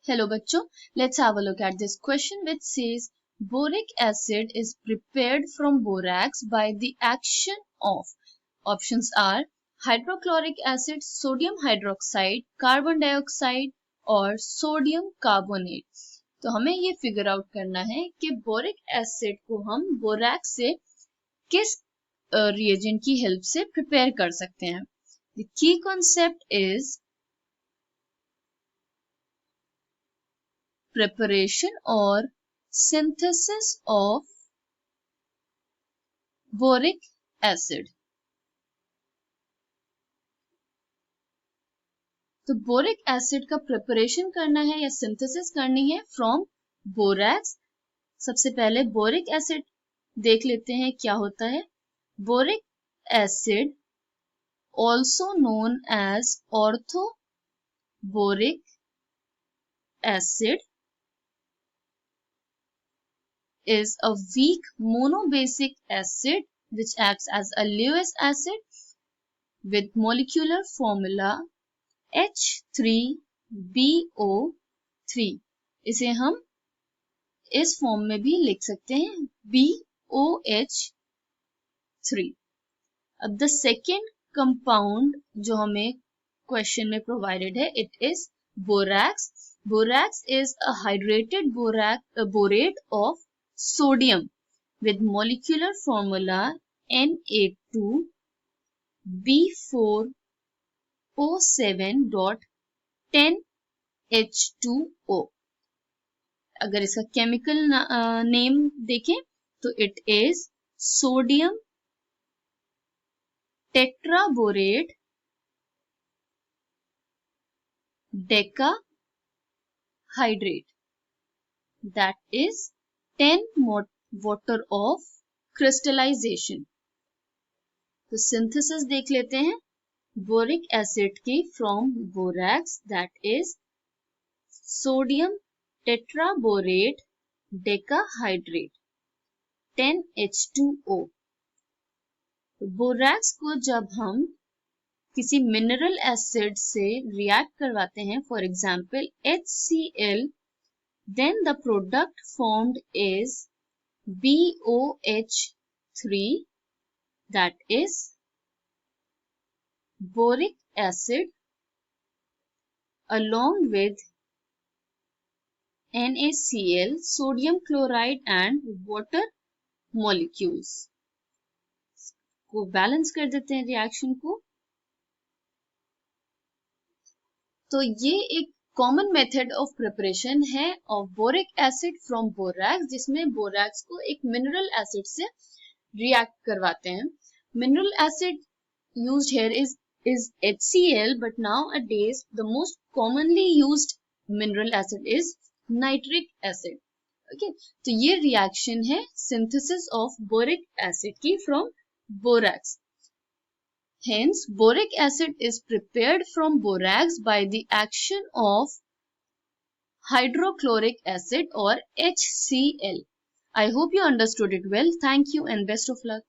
Hello bachcho, let's have a look at this question which says boric acid is prepared from borax by the action of. Options are hydrochloric acid, sodium hydroxide, carbon dioxide और sodium carbonate. तो हमें ये figure out करना है कि boric acid को हम borax से किस रिएजेंट की हेल्प से प्रिपेयर कर सकते हैं। The key concept is preparation or synthesis of boric acid। तो बोरिक एसिड का प्रिपरेशन करना है या सिंथेसिस करनी है फ्रॉम बोरैक्स। सबसे पहले बोरिक एसिड देख लेते हैं क्या होता है। Boric acid also known as ortho boric acid is a weak monobasic acid which acts as a Lewis acid with molecular formula H3BO3। इसे हम इस फॉर्म में भी लिख सकते हैं BOH3। अब द सेकेंड कंपाउंड जो हमें क्वेश्चन में प्रोवाइडेड है it is borax. Borax is a hydrated borate of sodium with molecular formula Na2B4O7.10H2O। अगर इसका केमिकल नेम देखें तो it is sodium tetraborate decahydrate that is 10 water of crystallization। तो synthesis देख लेते हैं बोरिक एसिड की from borax that is sodium tetraborate decahydrate 10H2O। Borax को जब हम किसी मिनरल एसिड से रिएक्ट करवाते हैं for example HCl then the product formed is BOH3 that is boric acid along with NaCl sodium chloride and water molecules। को balance कर देते हैं रिएक्शन को। तो ये एक कॉमन मेथड ऑफ प्रिपरेशन है of boric acid from borax जिसमें बोरैक्स को एक मिनरल एसिड से रिएक्ट करवाते हैं। Mineral acid used here is HCl but nowadays the most commonly used mineral acid is nitric acid। Okay तो ये reaction है सिंथेसिस ऑफ बोरिक एसिड की from borax. Hence, boric acid is prepared from borax by the action of hydrochloric acid or HCl। I hope you understood it well. Thank you and best of luck.